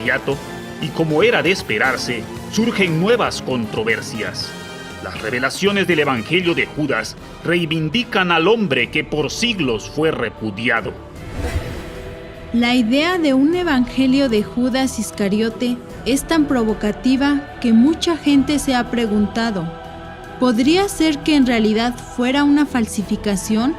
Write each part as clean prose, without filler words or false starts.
inmediato, y como era de esperarse, surgen nuevas controversias. Las revelaciones del Evangelio de Judas reivindican al hombre que por siglos fue repudiado. La idea de un evangelio de Judas Iscariote es tan provocativa que mucha gente se ha preguntado, ¿podría ser que en realidad fuera una falsificación?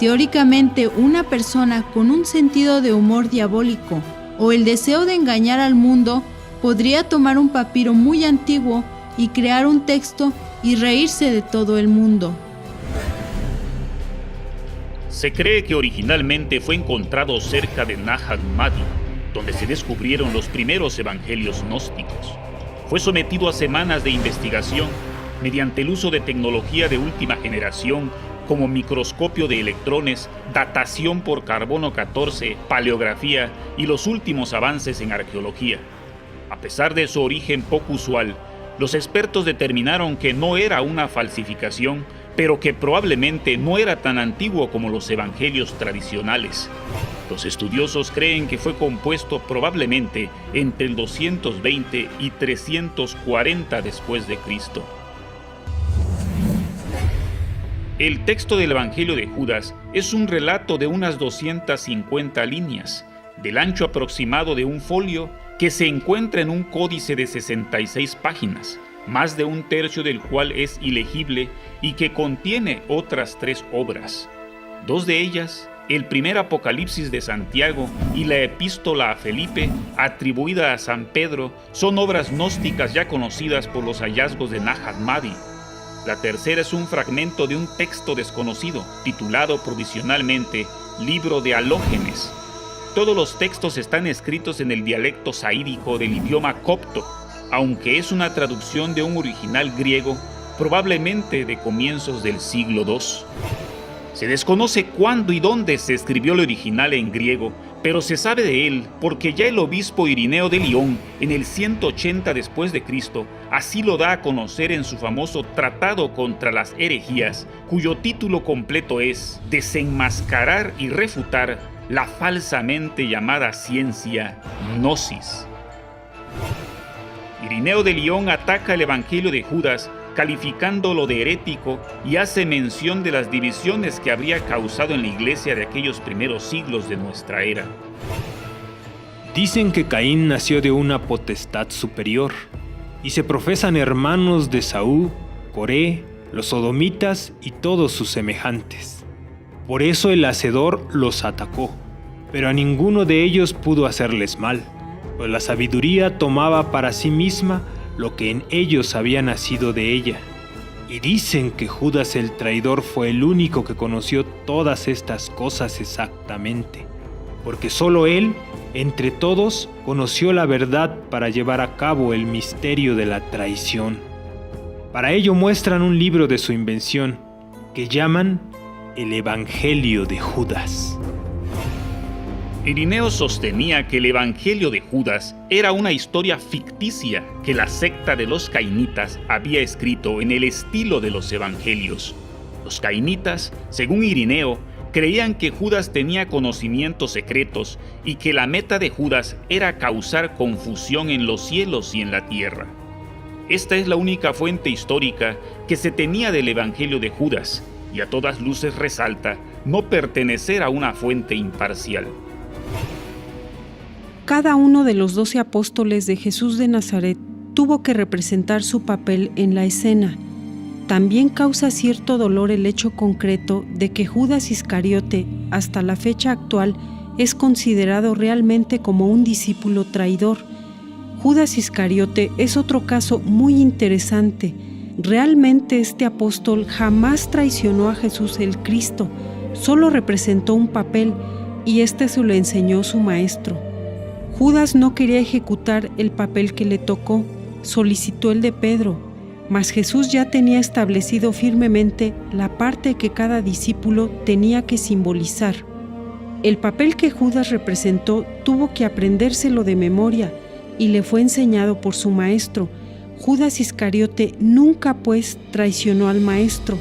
Teóricamente, una persona con un sentido de humor diabólico o el deseo de engañar al mundo podría tomar un papiro muy antiguo y crear un texto y reírse de todo el mundo. Se cree que originalmente fue encontrado cerca de Nag Hammadi, donde se descubrieron los primeros evangelios gnósticos. Fue sometido a semanas de investigación mediante el uso de tecnología de última generación como microscopio de electrones, datación por carbono 14, paleografía y los últimos avances en arqueología. A pesar de su origen poco usual, los expertos determinaron que no era una falsificación, pero que probablemente no era tan antiguo como los evangelios tradicionales. Los estudiosos creen que fue compuesto probablemente entre el 220 y 340 después de Cristo. El texto del Evangelio de Judas es un relato de unas 250 líneas, del ancho aproximado de un folio, que se encuentra en un códice de 66 páginas, más de un tercio del cual es ilegible y que contiene otras 3 obras. 2 de ellas, el primer Apocalipsis de Santiago y la Epístola a Felipe, atribuida a San Pedro, son obras gnósticas ya conocidas por los hallazgos de Nag Hammadi. La tercera es un fragmento de un texto desconocido, titulado provisionalmente Libro de Halógenes. Todos los textos están escritos en el dialecto saídico del idioma copto, aunque es una traducción de un original griego, probablemente de comienzos del siglo II. Se desconoce cuándo y dónde se escribió el original en griego, pero se sabe de él porque ya el obispo Irineo de Lyon, en el 180 después de Cristo, así lo da a conocer en su famoso Tratado contra las herejías, cuyo título completo es Desenmascarar y refutar la falsamente llamada ciencia Gnosis. Irineo de Lyon ataca el Evangelio de Judas, calificándolo de herético, y hace mención de las divisiones que habría causado en la iglesia de aquellos primeros siglos de nuestra era. Dicen que Caín nació de una potestad superior, y se profesan hermanos de Esaú, Coré, los sodomitas y todos sus semejantes. Por eso el Hacedor los atacó, pero a ninguno de ellos pudo hacerles mal, pues la sabiduría tomaba para sí misma lo que en ellos había nacido de ella. Y dicen que Judas el traidor fue el único que conoció todas estas cosas exactamente, porque solo él, entre todos, conoció la verdad para llevar a cabo el misterio de la traición. Para ello muestran un libro de su invención, que llaman el Evangelio de Judas. Irineo sostenía que el Evangelio de Judas era una historia ficticia que la secta de los cainitas había escrito en el estilo de los evangelios. Los cainitas, según Irineo, creían que Judas tenía conocimientos secretos y que la meta de Judas era causar confusión en los cielos y en la tierra. Esta es la única fuente histórica que se tenía del Evangelio de Judas, y a todas luces resalta no pertenecer a una fuente imparcial. Cada uno de los 12 apóstoles de Jesús de Nazaret tuvo que representar su papel en la escena. También causa cierto dolor el hecho concreto de que Judas Iscariote, hasta la fecha actual, es considerado realmente como un discípulo traidor. Judas Iscariote es otro caso muy interesante. Realmente este apóstol jamás traicionó a Jesús el Cristo, solo representó un papel y este se lo enseñó su maestro. Judas no quería ejecutar el papel que le tocó, solicitó el de Pedro, mas Jesús ya tenía establecido firmemente la parte que cada discípulo tenía que simbolizar. El papel que Judas representó tuvo que aprendérselo de memoria y le fue enseñado por su maestro. Judas Iscariote nunca, pues, traicionó al maestro.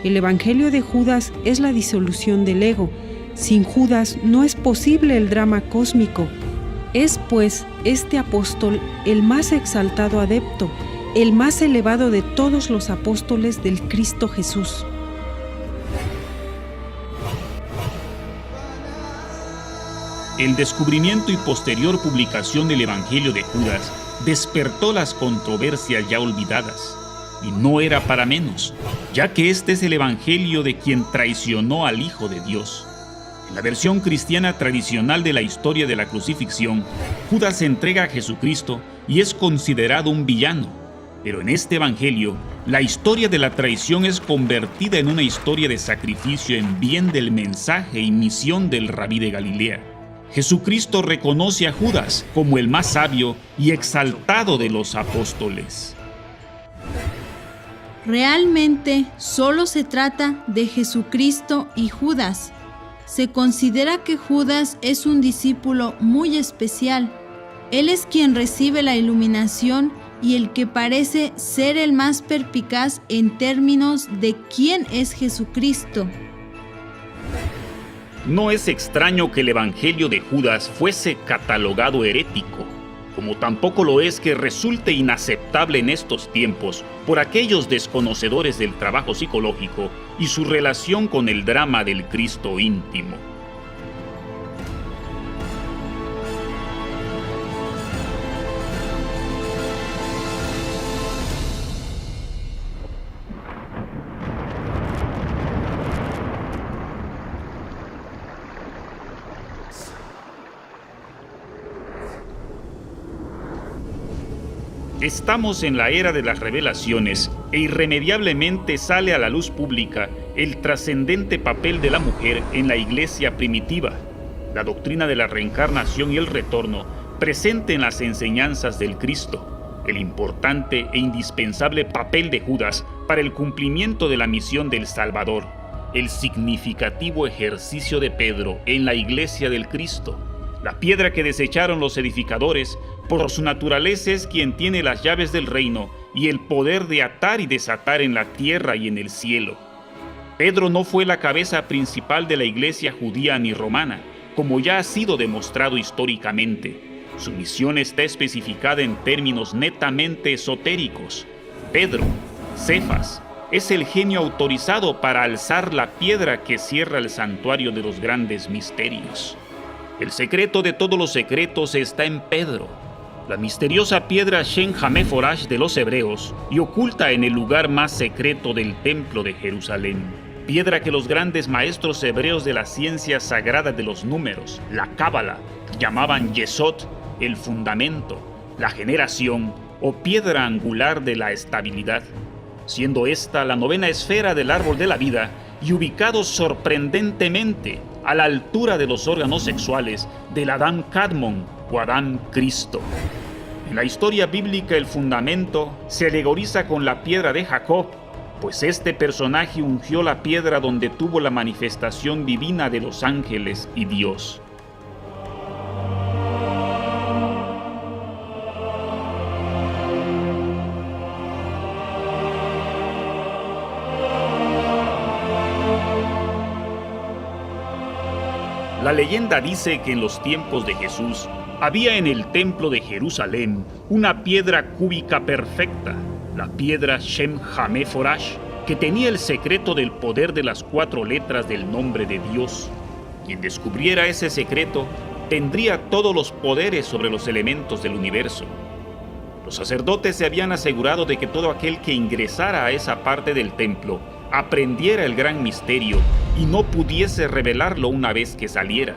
El Evangelio de Judas es la disolución del ego. Sin Judas no es posible el drama cósmico. Es pues este apóstol el más exaltado adepto, el más elevado de todos los apóstoles del Cristo Jesús. El descubrimiento y posterior publicación del Evangelio de Judas despertó las controversias ya olvidadas, y no era para menos, ya que este es el Evangelio de quien traicionó al Hijo de Dios. En la versión cristiana tradicional de la historia de la crucifixión, Judas se entrega a Jesucristo y es considerado un villano, pero en este Evangelio, la historia de la traición es convertida en una historia de sacrificio en bien del mensaje y misión del Rabí de Galilea. Jesucristo reconoce a Judas como el más sabio y exaltado de los apóstoles. Realmente solo se trata de Jesucristo y Judas. Se considera que Judas es un discípulo muy especial. Él es quien recibe la iluminación y el que parece ser el más perspicaz en términos de quién es Jesucristo. No es extraño que el Evangelio de Judas fuese catalogado herético, como tampoco lo es que resulte inaceptable en estos tiempos por aquellos desconocedores del trabajo psicológico y su relación con el drama del Cristo íntimo. Estamos en la era de las revelaciones e irremediablemente sale a la luz pública el trascendente papel de la mujer en la iglesia primitiva, la doctrina de la reencarnación y el retorno presente en las enseñanzas del Cristo, el importante e indispensable papel de Judas para el cumplimiento de la misión del Salvador, el significativo ejercicio de Pedro en la iglesia del Cristo, la piedra que desecharon los edificadores. Por su naturaleza es quien tiene las llaves del reino y el poder de atar y desatar en la tierra y en el cielo. Pedro no fue la cabeza principal de la iglesia judía ni romana, como ya ha sido demostrado históricamente. Su misión está especificada en términos netamente esotéricos. Pedro, Cefas, es el genio autorizado para alzar la piedra que cierra el santuario de los grandes misterios. El secreto de todos los secretos está en Pedro, la misteriosa piedra Shem Hameforash de los hebreos y oculta en el lugar más secreto del templo de Jerusalén. Piedra que los grandes maestros hebreos de la ciencia sagrada de los números, la Cábala, llamaban Yesod, el fundamento, la generación o piedra angular de la estabilidad, siendo esta la novena esfera del árbol de la vida y ubicado sorprendentemente a la altura de los órganos sexuales del Adán Kadmon o Adán Cristo. En la historia bíblica el fundamento se alegoriza con la piedra de Jacob, pues este personaje ungió la piedra donde tuvo la manifestación divina de los ángeles y Dios. La leyenda dice que en los tiempos de Jesús había en el templo de Jerusalén una piedra cúbica perfecta, la piedra Shem Hameforash, que tenía el secreto del poder de las 4 letras del nombre de Dios. Quien descubriera ese secreto tendría todos los poderes sobre los elementos del universo. Los sacerdotes se habían asegurado de que todo aquel que ingresara a esa parte del templo aprendiera el gran misterio y no pudiese revelarlo una vez que saliera.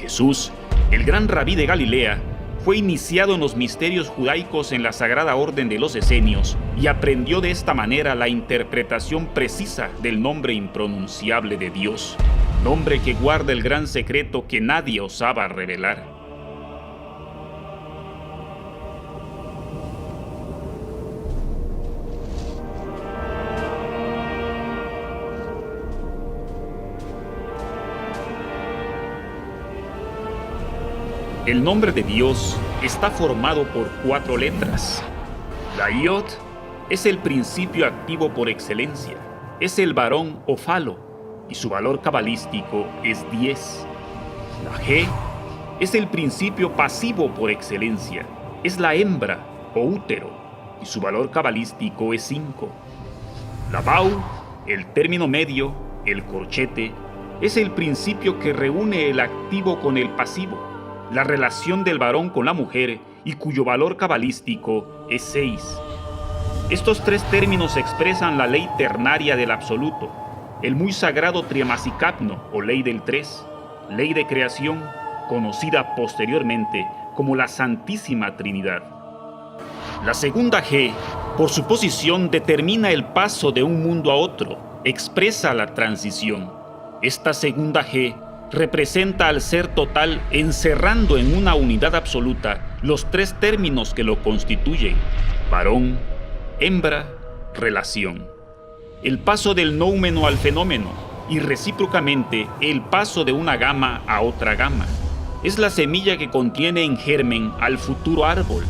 Jesús, el gran rabí de Galilea, fue iniciado en los misterios judaicos en la Sagrada Orden de los Esenios y aprendió de esta manera la interpretación precisa del nombre impronunciable de Dios, nombre que guarda el gran secreto que nadie osaba revelar. El nombre de Dios está formado por 4 letras. La Yod es el principio activo por excelencia, es el varón o falo, y su valor cabalístico es 10. La G es el principio pasivo por excelencia, es la hembra o útero, y su valor cabalístico es 5. La Bau, el término medio, el corchete, es el principio que reúne el activo con el pasivo, la relación del varón con la mujer y cuyo valor cabalístico es 6. Estos 3 términos expresan la ley ternaria del absoluto, el muy sagrado triamasicapno o ley del 3, ley de creación, conocida posteriormente como la Santísima Trinidad. La segunda G, por su posición, determina el paso de un mundo a otro, expresa la transición. Esta segunda G representa al ser total encerrando en una unidad absoluta los 3 términos que lo constituyen: varón, hembra, relación. El paso del noumeno al fenómeno y recíprocamente el paso de una gama a otra gama. Es la semilla que contiene en germen al futuro árbol.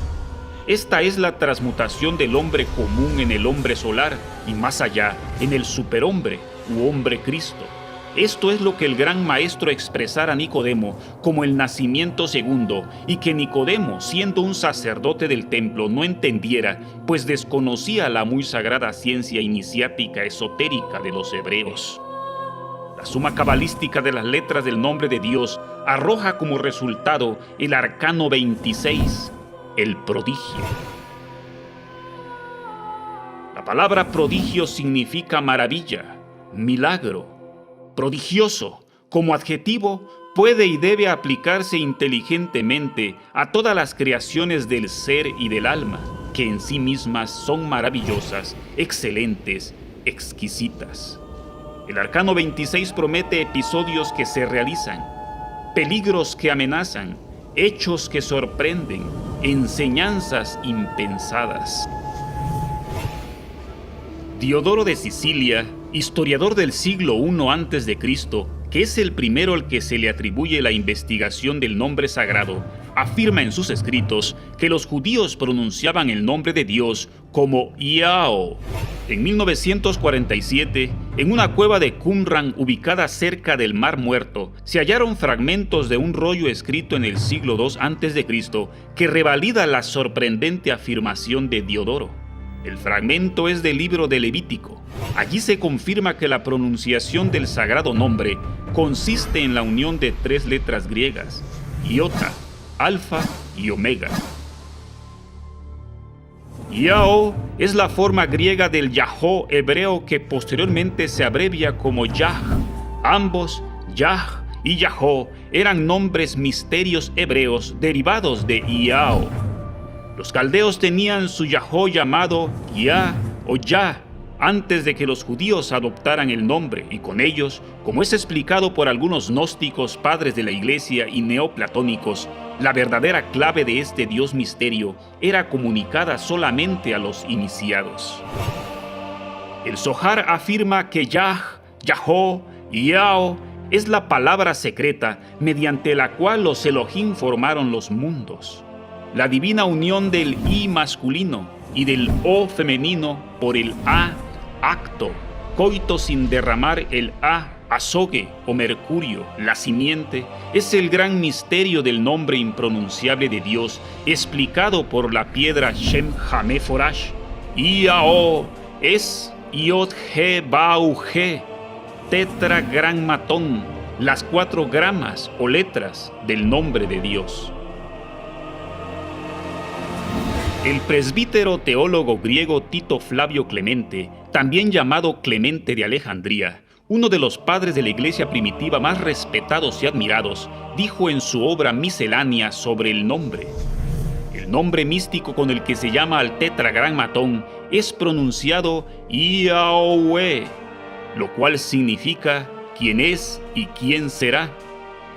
Esta es la transmutación del hombre común en el hombre solar y más allá en el superhombre u hombre Cristo. Esto es lo que el gran maestro expresara a Nicodemo como el nacimiento segundo, y que Nicodemo, siendo un sacerdote del templo, no entendiera, pues desconocía la muy sagrada ciencia iniciática esotérica de los hebreos. La suma cabalística de las letras del nombre de Dios arroja como resultado el arcano 26, el prodigio. La palabra prodigio significa maravilla, milagro. Prodigioso, como adjetivo, puede y debe aplicarse inteligentemente a todas las creaciones del ser y del alma, que en sí mismas son maravillosas, excelentes, exquisitas. El arcano 26 promete episodios que se realizan, peligros que amenazan, hechos que sorprenden, enseñanzas impensadas. Diodoro de Sicilia, historiador del siglo I a.C., que es el primero al que se le atribuye la investigación del nombre sagrado, afirma en sus escritos que los judíos pronunciaban el nombre de Dios como Yahweh. En 1947, en una cueva de Qumran ubicada cerca del Mar Muerto, se hallaron fragmentos de un rollo escrito en el siglo II a.C. que revalida la sorprendente afirmación de Diodoro. El fragmento es del libro de Levítico. Allí se confirma que la pronunciación del sagrado nombre consiste en la unión de 3 letras griegas: iota, alfa y omega. Yahweh es la forma griega del Yahó hebreo que posteriormente se abrevia como Yah. Ambos, Yah y Yahó, eran nombres misterios hebreos derivados de Yahweh. Los caldeos tenían su Yahó llamado Yah o Yah antes de que los judíos adoptaran el nombre, y con ellos, como es explicado por algunos gnósticos, padres de la iglesia y neoplatónicos, la verdadera clave de este Dios misterio era comunicada solamente a los iniciados. El Zohar afirma que Yah, Yahó y Yahó es la palabra secreta mediante la cual los Elohim formaron los mundos. La divina unión del I masculino y del O femenino por el A, acto, coito sin derramar el A, azogue o mercurio, la simiente, es el gran misterio del nombre impronunciable de Dios, explicado por la piedra Shem Hamé Forash. Iao es Iot He Bau He, tetragrammatón, las 4 gramas o letras del nombre de Dios. El presbítero teólogo griego Tito Flavio Clemente, también llamado Clemente de Alejandría, uno de los padres de la iglesia primitiva más respetados y admirados, dijo en su obra miscelánea sobre el nombre: el nombre místico con el que se llama al tetragrammatón es pronunciado Yahweh, lo cual significa quién es y quién será.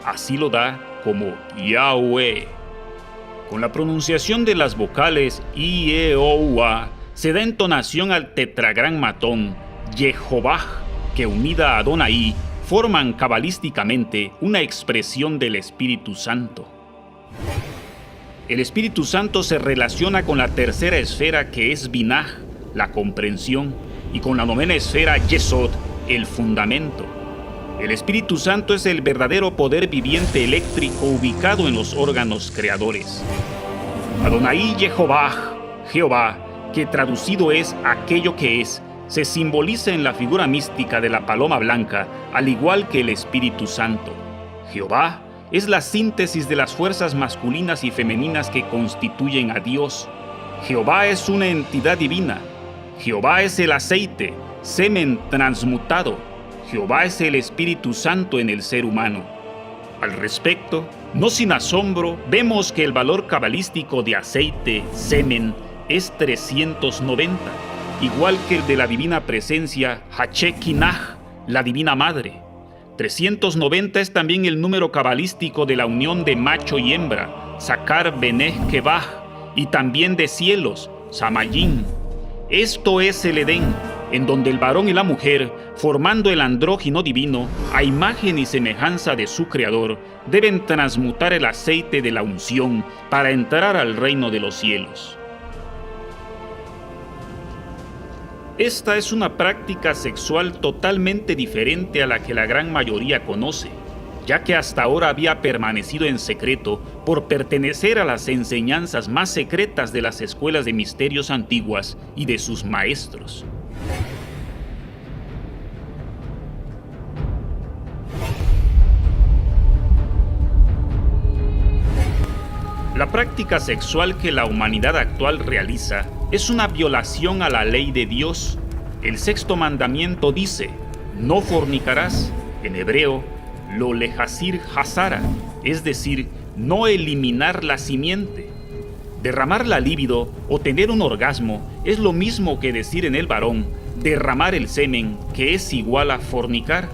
Así lo da como Yahweh. Con la pronunciación de las vocales I, E, O, U, A, se da entonación al tetragrammatón Yehovah, que unida a Adonai forman cabalísticamente una expresión del Espíritu Santo. El Espíritu Santo se relaciona con la tercera esfera, que es Binah, la comprensión, y con la novena esfera Yesod, el fundamento. El Espíritu Santo es el verdadero poder viviente eléctrico ubicado en los órganos creadores. Adonai Jehová, Jehová, que traducido es aquello que es, se simboliza en la figura mística de la paloma blanca, al igual que el Espíritu Santo. Jehová es la síntesis de las fuerzas masculinas y femeninas que constituyen a Dios. Jehová es una entidad divina. Jehová es el aceite, semen transmutado. Jehová es el Espíritu Santo en el ser humano. Al respecto, no sin asombro, vemos que el valor cabalístico de aceite, semen, es 390, igual que el de la divina presencia, Hachekinah, la divina madre. 390 es también el número cabalístico de la unión de macho y hembra, Sakar Beneh Kebah, y también de cielos, Samayín. Esto es el Edén, en donde el varón y la mujer, formando el andrógino divino, a imagen y semejanza de su creador, deben transmutar el aceite de la unción para entrar al reino de los cielos. Esta es una práctica sexual totalmente diferente a la que la gran mayoría conoce, ya que hasta ahora había permanecido en secreto por pertenecer a las enseñanzas más secretas de las escuelas de misterios antiguas y de sus maestros. La práctica sexual que la humanidad actual realiza es una violación a la ley de Dios. El sexto mandamiento dice: no fornicarás, en hebreo, lo lejasir hasara, es decir, no eliminar la simiente. Derramar la libido o tener un orgasmo es lo mismo que decir en el varón, derramar el semen, que es igual a fornicar.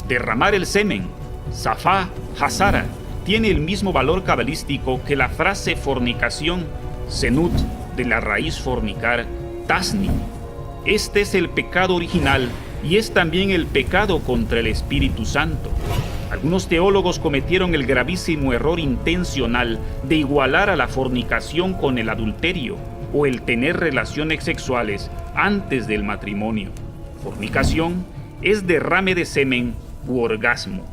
Derramar el semen, safá hasara, tiene el mismo valor cabalístico que la frase fornicación, senut, de la raíz fornicar, tasni. Este es el pecado original y es también el pecado contra el Espíritu Santo. Algunos teólogos cometieron el gravísimo error intencional de igualar a la fornicación con el adulterio o el tener relaciones sexuales antes del matrimonio. Fornicación es derrame de semen u orgasmo.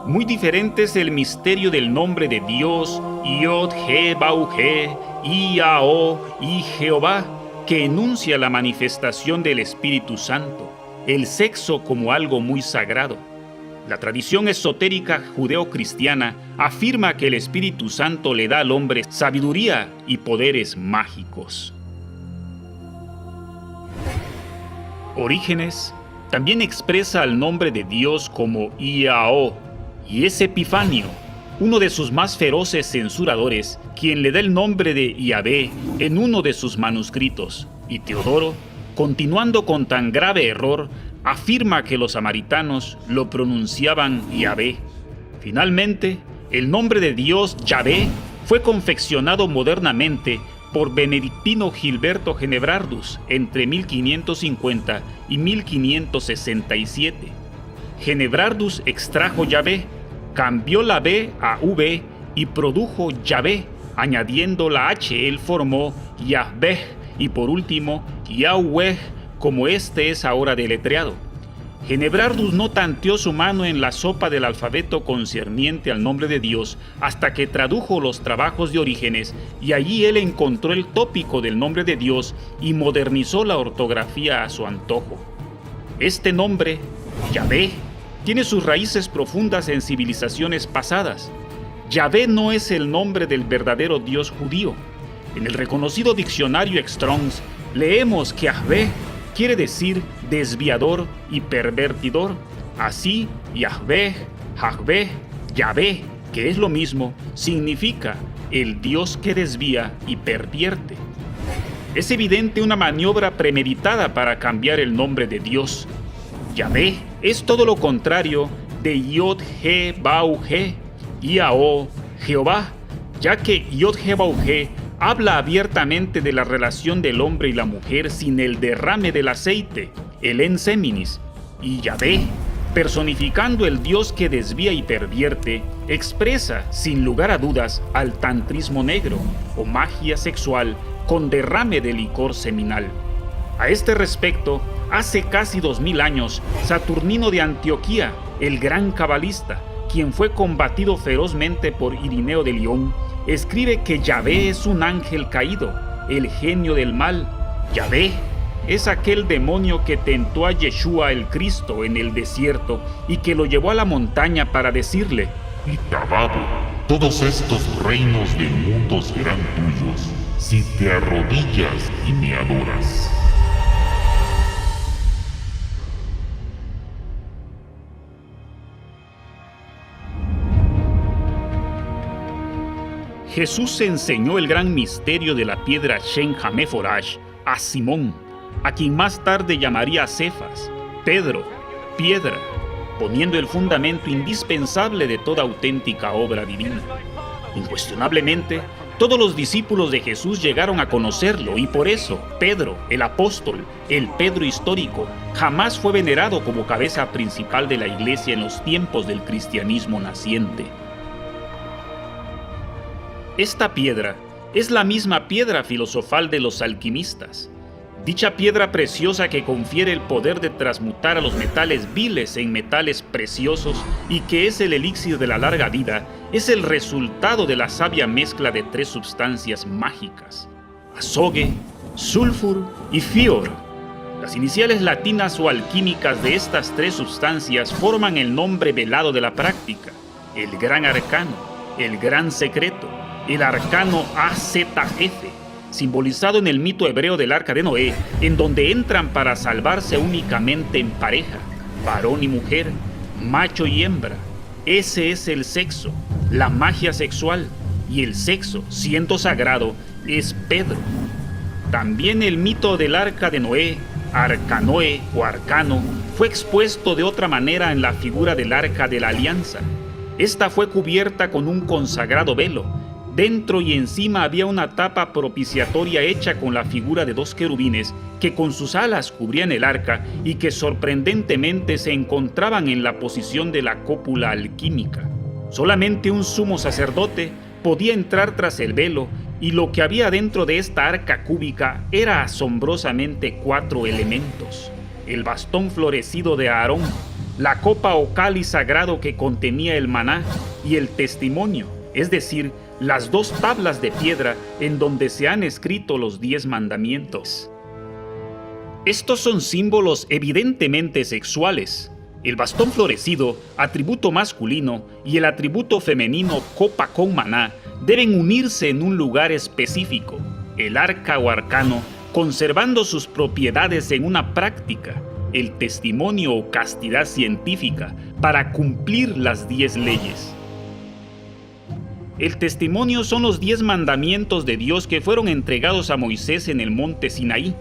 Muy diferente es el misterio del nombre de Dios, Yod-He-Bau-He, I-A-O y Jehová, que enuncia la manifestación del Espíritu Santo, el sexo como algo muy sagrado. La tradición esotérica judeo-cristiana afirma que el Espíritu Santo le da al hombre sabiduría y poderes mágicos. Orígenes también expresa al nombre de Dios como Iao, y es Epifanio, uno de sus más feroces censuradores, quien le da el nombre de Yahvé en uno de sus manuscritos, y Teodoro, continuando con tan grave error, afirma que los samaritanos lo pronunciaban Yahvé. Finalmente, el nombre de Dios Yahvé fue confeccionado modernamente por Benedictino Gilberto Genebrardus entre 1550 y 1567. Genebrardus extrajo Yahvé, cambió la B a V y produjo Yahvé, añadiendo la H. Él formó Yahvé y por último Yahweh, como este es ahora deletreado. Genebrardus no tanteó su mano en la sopa del alfabeto concerniente al nombre de Dios hasta que tradujo los trabajos de Orígenes, y allí él encontró el tópico del nombre de Dios y modernizó la ortografía a su antojo. Este nombre, Yahvé, tiene sus raíces profundas en civilizaciones pasadas. Yahvé no es el nombre del verdadero Dios judío. En el reconocido diccionario Strong's leemos que Yahvé quiere decir desviador y pervertidor. Así, Yahvé, Jahvé, Yahvé, que es lo mismo, significa el Dios que desvía y pervierte. Es evidente una maniobra premeditada para cambiar el nombre de Dios. Yahvé es todo lo contrario de Yod-He-Bau-He, I-A-O, Jehová, ya que Yod-He-Bau-He habla abiertamente de la relación del hombre y la mujer sin el derrame del aceite, el Ens Seminis, y Yahvé, personificando el dios que desvía y pervierte, expresa, sin lugar a dudas, al tantrismo negro, o magia sexual con derrame de licor seminal. A este respecto, hace casi 2000 años, Saturnino de Antioquía, el gran cabalista, quien fue combatido ferozmente por Irineo de León, escribe que Yahvé es un ángel caído, el genio del mal. Yahvé es aquel demonio que tentó a Yeshua el Cristo en el desierto y que lo llevó a la montaña para decirle: Y acabado, todos estos reinos del mundo serán tuyos, si te arrodillas y me adoras. Jesús enseñó el gran misterio de la piedra Shen Hameforash a Simón, a quien más tarde llamaría Cefas, Pedro, piedra, poniendo el fundamento indispensable de toda auténtica obra divina. Incuestionablemente, todos los discípulos de Jesús llegaron a conocerlo y por eso Pedro, el apóstol, el Pedro histórico, jamás fue venerado como cabeza principal de la iglesia en los tiempos del cristianismo naciente. Esta piedra es la misma piedra filosofal de los alquimistas. Dicha piedra preciosa que confiere el poder de transmutar a los metales viles en metales preciosos y que es el elixir de la larga vida, es el resultado de la sabia mezcla de 3 sustancias mágicas: azogue, sulfur y fior. Las iniciales latinas o alquímicas de estas 3 sustancias forman el nombre velado de la práctica: el gran arcano, el gran secreto, el arcano AZF, simbolizado en el mito hebreo del Arca de Noé, en donde entran para salvarse únicamente en pareja, varón y mujer, macho y hembra. Ese es el sexo, la magia sexual, y el sexo, siendo sagrado, es Pedro. También el mito del Arca de Noé, Arcanoe o Arcano, fue expuesto de otra manera en la figura del Arca de la Alianza. Esta fue cubierta con un consagrado velo. Dentro y encima había una tapa propiciatoria hecha con la figura de 2 querubines que con sus alas cubrían el arca y que sorprendentemente se encontraban en la posición de la cópula alquímica. Solamente un sumo sacerdote podía entrar tras el velo y lo que había dentro de esta arca cúbica era asombrosamente 4 elementos: el bastón florecido de Aarón, la copa o cáliz sagrado que contenía el maná y el testimonio, es decir, las 2 tablas de piedra en donde se han escrito los 10 mandamientos. Estos son símbolos evidentemente sexuales. El bastón florecido, atributo masculino, y el atributo femenino, copa con maná, deben unirse en un lugar específico, el arca o arcano, conservando sus propiedades en una práctica, el testimonio o castidad científica, para cumplir las 10 leyes. El testimonio son los 10 mandamientos de Dios que fueron entregados a Moisés en el monte Sinaí.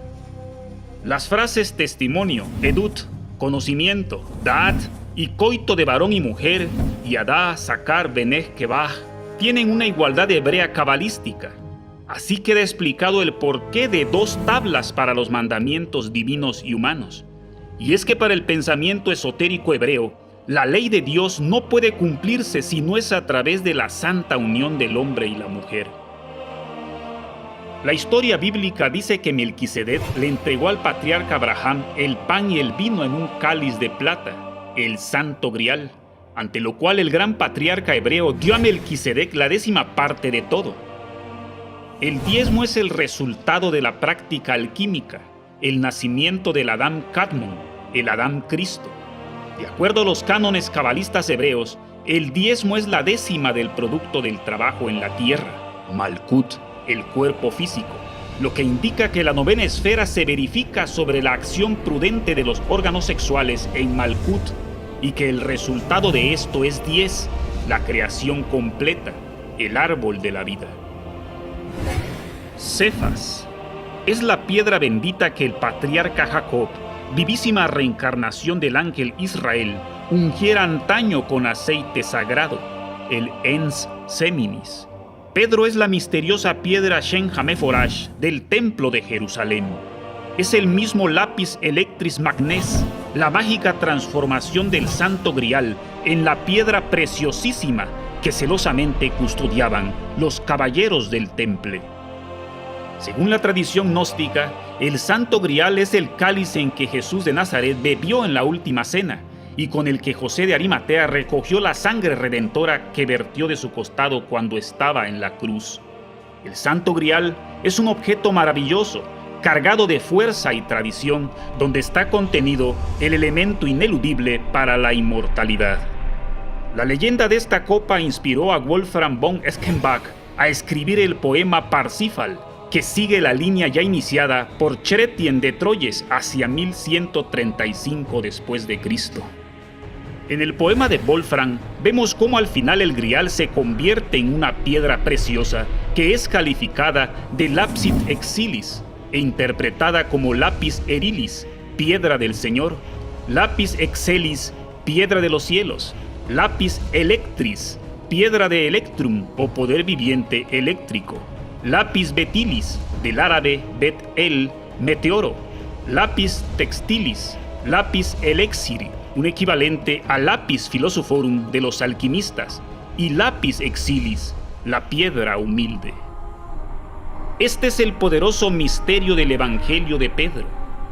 Las frases testimonio, edut, conocimiento, daat y coito de varón y mujer, yadá, sacar, benech, kebaj, tienen una igualdad hebrea cabalística. Así queda explicado el porqué de 2 tablas para los mandamientos divinos y humanos. Y es que para el pensamiento esotérico hebreo, la ley de Dios no puede cumplirse si no es a través de la santa unión del hombre y la mujer. La historia bíblica dice que Melquisedec le entregó al patriarca Abraham el pan y el vino en un cáliz de plata, el Santo Grial, ante lo cual el gran patriarca hebreo dio a Melquisedec la 10ª parte de todo. El diezmo es el resultado de la práctica alquímica, el nacimiento del Adam Kadmon, el Adam Cristo. De acuerdo a los cánones cabalistas hebreos, el diezmo es la 10ª del producto del trabajo en la tierra, Malkut, el cuerpo físico, lo que indica que la 9ª esfera se verifica sobre la acción prudente de los órganos sexuales en Malkut, y que el resultado de esto es 10, la creación completa, el árbol de la vida. Cefas es la piedra bendita que el patriarca Jacob, vivísima reencarnación del ángel Israel, ungiera antaño con aceite sagrado, el Ens Seminis. Pedro es la misteriosa piedra Shen Hameforash del templo de Jerusalén. es el mismo Lapis Electris Magnes, la mágica transformación del Santo Grial en la piedra preciosísima que celosamente custodiaban los caballeros del Temple. Según la tradición gnóstica, el Santo Grial es el cáliz en que Jesús de Nazaret bebió en la última cena y con el que José de Arimatea recogió la sangre redentora que vertió de su costado cuando estaba en la cruz. El Santo Grial es un objeto maravilloso, cargado de fuerza y tradición, donde está contenido el elemento ineludible para la inmortalidad. La leyenda de esta copa inspiró a Wolfram von Eschenbach a escribir el poema Parsifal, que sigue la línea ya iniciada por Chrétien de Troyes hacia 1135 después de Cristo. En el poema de Wolfram vemos cómo al final el grial se convierte en una piedra preciosa que es calificada de lapis exilis e interpretada como lapis erilis, piedra del Señor, lapis excelis, piedra de los cielos, lapis electris, piedra de electrum o poder viviente eléctrico, lapis betilis, del árabe bet el, meteoro, lapis textilis, lapis elexiri, un equivalente a lapis philosophorum de los alquimistas, y lapis exilis, la piedra humilde. Este es el poderoso misterio del Evangelio de Pedro,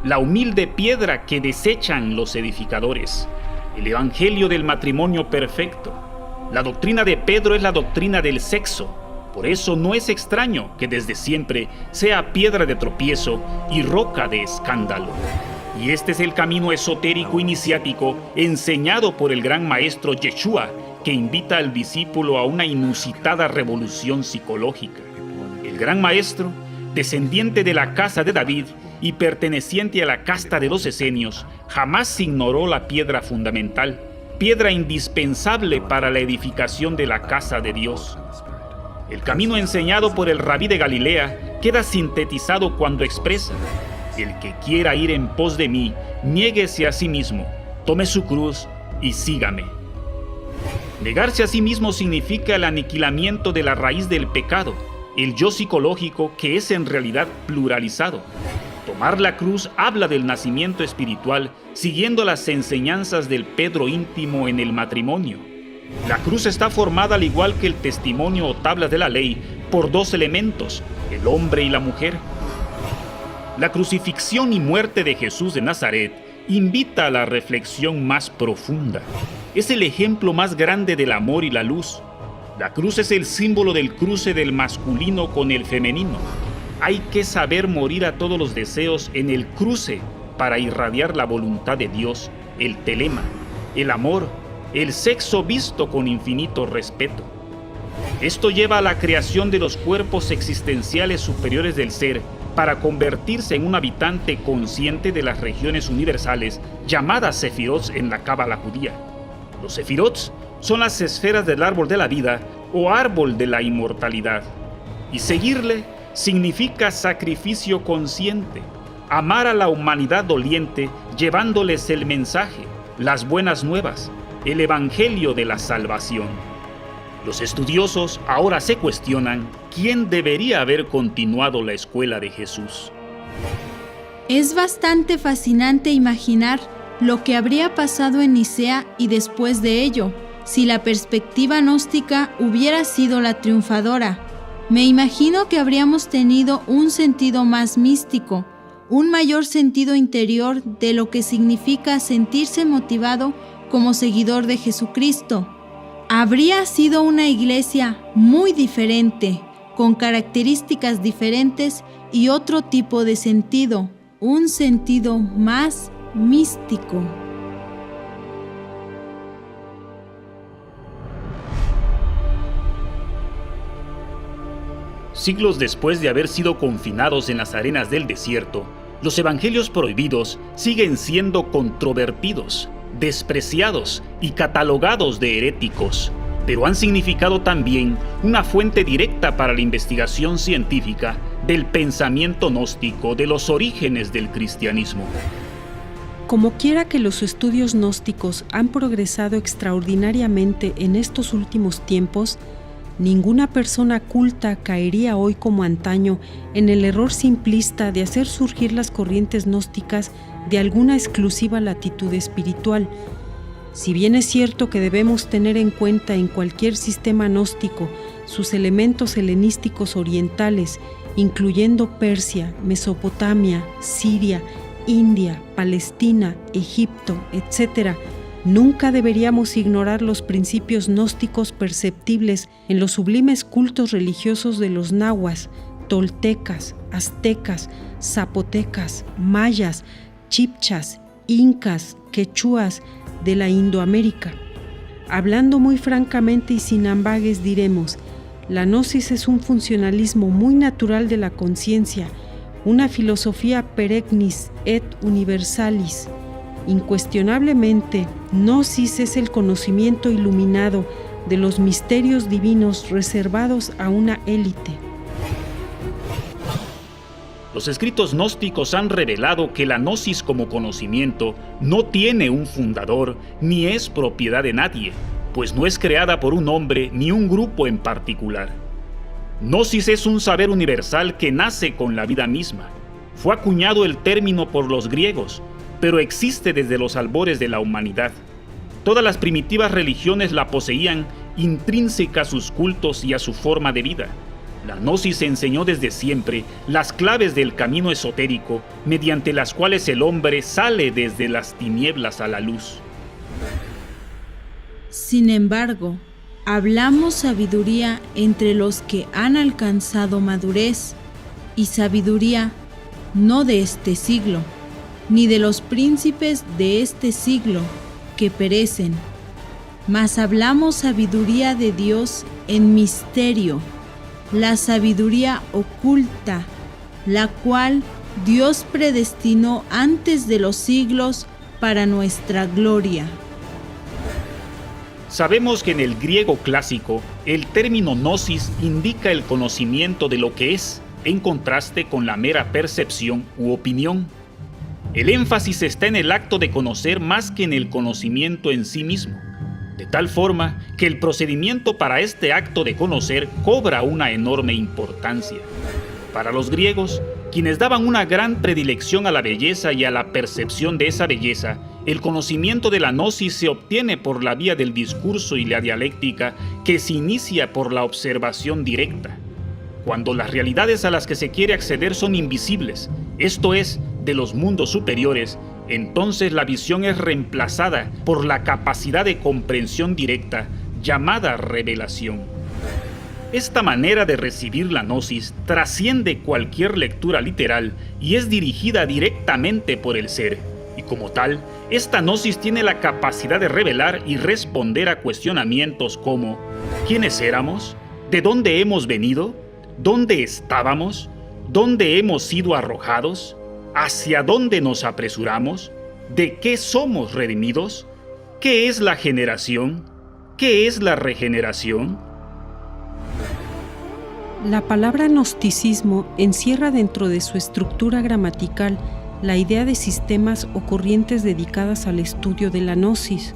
la humilde piedra que desechan los edificadores, el Evangelio del matrimonio perfecto. La doctrina de Pedro es la doctrina del sexo. Por eso no es extraño que desde siempre sea piedra de tropiezo y roca de escándalo. Y este es el camino esotérico iniciático enseñado por el gran maestro Yeshua, que invita al discípulo a una inusitada revolución psicológica. El gran maestro, descendiente de la casa de David y perteneciente a la casta de los esenios, jamás ignoró la piedra fundamental, piedra indispensable para la edificación de la casa de Dios. El camino enseñado por el rabí de Galilea queda sintetizado cuando expresa: el que quiera ir en pos de mí, niéguese a sí mismo, tome su cruz y sígame. Negarse a sí mismo significa el aniquilamiento de la raíz del pecado, el yo psicológico que es en realidad pluralizado. Tomar la cruz habla del nacimiento espiritual siguiendo las enseñanzas del Pedro íntimo en el matrimonio. La cruz está formada, al igual que el testimonio o tablas de la ley, por dos elementos, el hombre y la mujer. La crucifixión y muerte de Jesús de Nazaret invita a la reflexión más profunda. Es el ejemplo más grande del amor y la luz. La cruz es el símbolo del cruce del masculino con el femenino. Hay que saber morir a todos los deseos en el cruce para irradiar la voluntad de Dios, el telema, el amor, el sexo visto con infinito respeto. Esto lleva a la creación de los cuerpos existenciales superiores del ser para convertirse en un habitante consciente de las regiones universales llamadas Sefirot en la Cábala judía. Los Sefirot son las esferas del árbol de la vida o árbol de la inmortalidad. Y seguirle significa sacrificio consciente, amar a la humanidad doliente llevándoles el mensaje, las buenas nuevas, el evangelio de la salvación. Los estudiosos ahora se cuestionan quién debería haber continuado la escuela de Jesús. Es bastante fascinante imaginar lo que habría pasado en Nicea y después de ello, si la perspectiva gnóstica hubiera sido la triunfadora. Me imagino que habríamos tenido un sentido más místico, un mayor sentido interior de lo que significa sentirse motivado como seguidor de Jesucristo. Habría sido una iglesia muy diferente, con características diferentes y otro tipo de sentido, un sentido más místico. Siglos después de haber sido confinados en las arenas del desierto, los evangelios prohibidos siguen siendo controvertidos, despreciados y catalogados de heréticos, pero han significado también una fuente directa para la investigación científica del pensamiento gnóstico de los orígenes del cristianismo. Como quiera que los estudios gnósticos han progresado extraordinariamente en estos últimos tiempos, Ninguna persona culta caería hoy como antaño en el error simplista de hacer surgir las corrientes gnósticas de alguna exclusiva latitud espiritual. Si bien es cierto que debemos tener en cuenta en cualquier sistema gnóstico sus elementos helenísticos orientales, incluyendo Persia, Mesopotamia, Siria, India, Palestina, Egipto, etc., nunca deberíamos ignorar los principios gnósticos perceptibles en los sublimes cultos religiosos de los nahuas, toltecas, aztecas, zapotecas, mayas, chibchas, incas, quechuas de la Indoamérica. Hablando muy francamente y sin ambages diremos, la gnosis es un funcionalismo muy natural de la conciencia, una filosofía perennis et universalis. Incuestionablemente, gnosis es el conocimiento iluminado de los misterios divinos reservados a una élite. Los escritos gnósticos han revelado que la gnosis como conocimiento no tiene un fundador ni es propiedad de nadie, pues no es creada por un hombre ni un grupo en particular. Gnosis es un saber universal que nace con la vida misma. Fue acuñado el término por los griegos, pero existe desde los albores de la humanidad. Todas las primitivas religiones la poseían intrínseca a sus cultos y a su forma de vida. La gnosis enseñó desde siempre las claves del camino esotérico mediante las cuales el hombre sale desde las tinieblas a la luz. Sin embargo, hablamos sabiduría entre los que han alcanzado madurez, y sabiduría no de este siglo, ni de los príncipes de este siglo que perecen, mas hablamos sabiduría de Dios en misterio, la sabiduría oculta, la cual Dios predestinó antes de los siglos para nuestra gloria. Sabemos que en el griego clásico, el término gnosis indica el conocimiento de lo que es, en contraste con la mera percepción u opinión. El énfasis está en el acto de conocer más que en el conocimiento en sí mismo, de tal forma que el procedimiento para este acto de conocer cobra una enorme importancia. Para los griegos, quienes daban una gran predilección a la belleza y a la percepción de esa belleza, el conocimiento de la gnosis se obtiene por la vía del discurso y la dialéctica, que se inicia por la observación directa. Cuando las realidades a las que se quiere acceder son invisibles, esto es, de los mundos superiores, entonces la visión es reemplazada por la capacidad de comprensión directa, llamada revelación. Esta manera de recibir la gnosis trasciende cualquier lectura literal y es dirigida directamente por el ser, y como tal, esta gnosis tiene la capacidad de revelar y responder a cuestionamientos como ¿quiénes éramos? ¿De dónde hemos venido? ¿Dónde estábamos? ¿Dónde hemos sido arrojados? ¿Hacia dónde nos apresuramos? ¿De qué somos redimidos? ¿Qué es la generación? ¿Qué es la regeneración? La palabra gnosticismo encierra dentro de su estructura gramatical la idea de sistemas o corrientes dedicadas al estudio de la gnosis.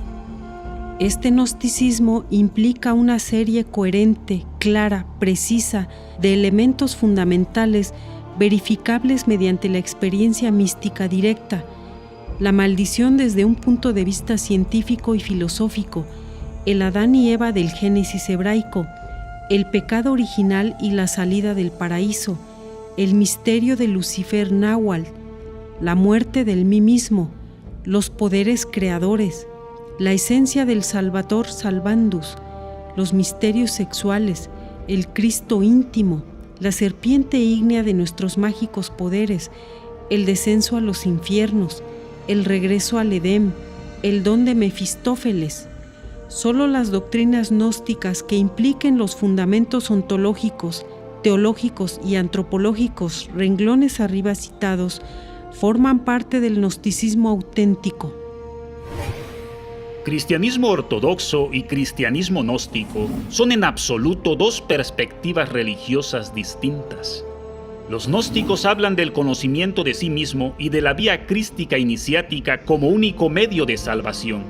Este gnosticismo implica una serie coherente, clara, precisa de elementos fundamentales verificables mediante la experiencia mística directa, la maldición desde un punto de vista científico y filosófico, el Adán y Eva del Génesis hebraico, el pecado original y la salida del paraíso, el misterio de Lucifer náhuatl, la muerte del mí mismo, los poderes creadores, la esencia del Salvator Salvandus, los misterios sexuales, el Cristo íntimo, la serpiente ígnea de nuestros mágicos poderes, el descenso a los infiernos, el regreso al Edén, el don de Mefistófeles. Solo las doctrinas gnósticas que impliquen los fundamentos ontológicos, teológicos y antropológicos renglones arriba citados forman parte del gnosticismo auténtico. Cristianismo ortodoxo y cristianismo gnóstico son en absoluto dos perspectivas religiosas distintas. Los gnósticos hablan del conocimiento de sí mismo y de la vía crística iniciática como único medio de salvación.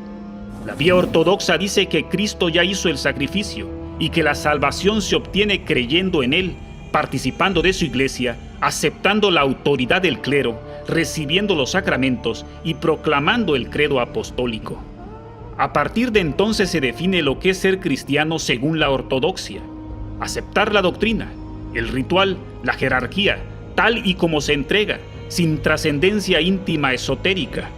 La vía ortodoxa dice que Cristo ya hizo el sacrificio y que la salvación se obtiene creyendo en Él, participando de su iglesia, aceptando la autoridad del clero, recibiendo los sacramentos y proclamando el credo apostólico. A partir de entonces se define lo que es ser cristiano según la ortodoxia: aceptar la doctrina, el ritual, la jerarquía, tal y como se entrega, sin trascendencia íntima esotérica,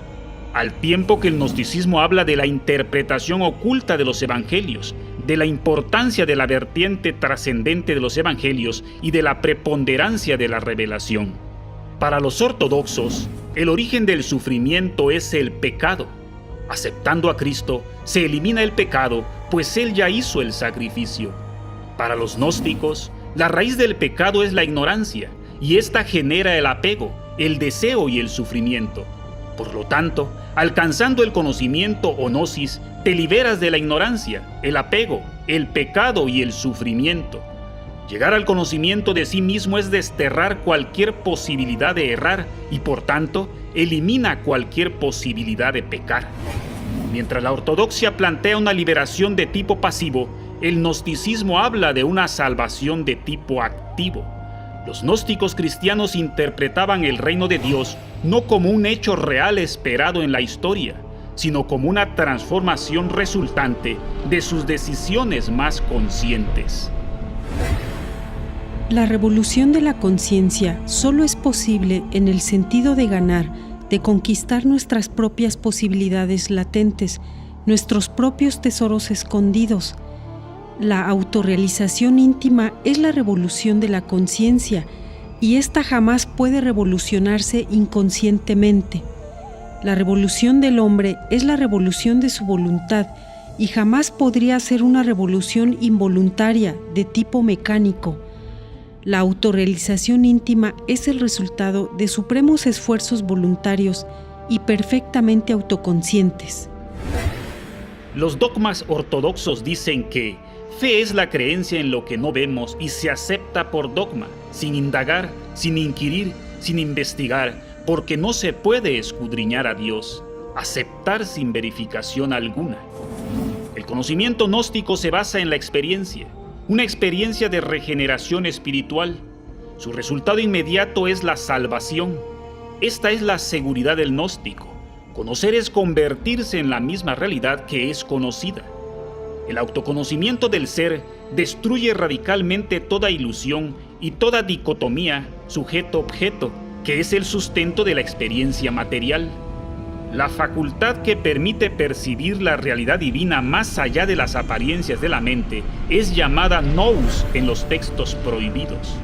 al tiempo que el gnosticismo habla de la interpretación oculta de los evangelios, de la importancia de la vertiente trascendente de los evangelios y de la preponderancia de la revelación. Para los ortodoxos, el origen del sufrimiento es el pecado. Aceptando a Cristo, se elimina el pecado, pues Él ya hizo el sacrificio. Para los gnósticos, la raíz del pecado es la ignorancia, y ésta genera el apego, el deseo y el sufrimiento. Por lo tanto, alcanzando el conocimiento o gnosis, te liberas de la ignorancia, el apego, el pecado y el sufrimiento. Llegar al conocimiento de sí mismo es desterrar cualquier posibilidad de errar y, por tanto, elimina cualquier posibilidad de pecar. Mientras la ortodoxia plantea una liberación de tipo pasivo, el gnosticismo habla de una salvación de tipo activo. Los gnósticos cristianos interpretaban el reino de Dios no como un hecho real esperado en la historia, sino como una transformación resultante de sus decisiones más conscientes. La revolución de la conciencia solo es posible en el sentido de ganar, de conquistar nuestras propias posibilidades latentes, nuestros propios tesoros escondidos. La autorrealización íntima es la revolución de la conciencia, y ésta jamás puede revolucionarse inconscientemente. La revolución del hombre es la revolución de su voluntad, y jamás podría ser una revolución involuntaria de tipo mecánico. La autorrealización íntima es el resultado de supremos esfuerzos voluntarios y perfectamente autoconscientes. Los dogmas ortodoxos dicen que fe es la creencia en lo que no vemos y se acepta por dogma, sin indagar, sin inquirir, sin investigar, porque no se puede escudriñar a Dios, aceptar sin verificación alguna. El conocimiento gnóstico se basa en la experiencia, una experiencia de regeneración espiritual. Su resultado inmediato es la salvación. Esta es la seguridad del gnóstico. Conocer es convertirse en la misma realidad que es conocida. El autoconocimiento del ser destruye radicalmente toda ilusión y toda dicotomía sujeto-objeto, que es el sustento de la experiencia material. La facultad que permite percibir la realidad divina más allá de las apariencias de la mente es llamada nous en los textos prohibidos.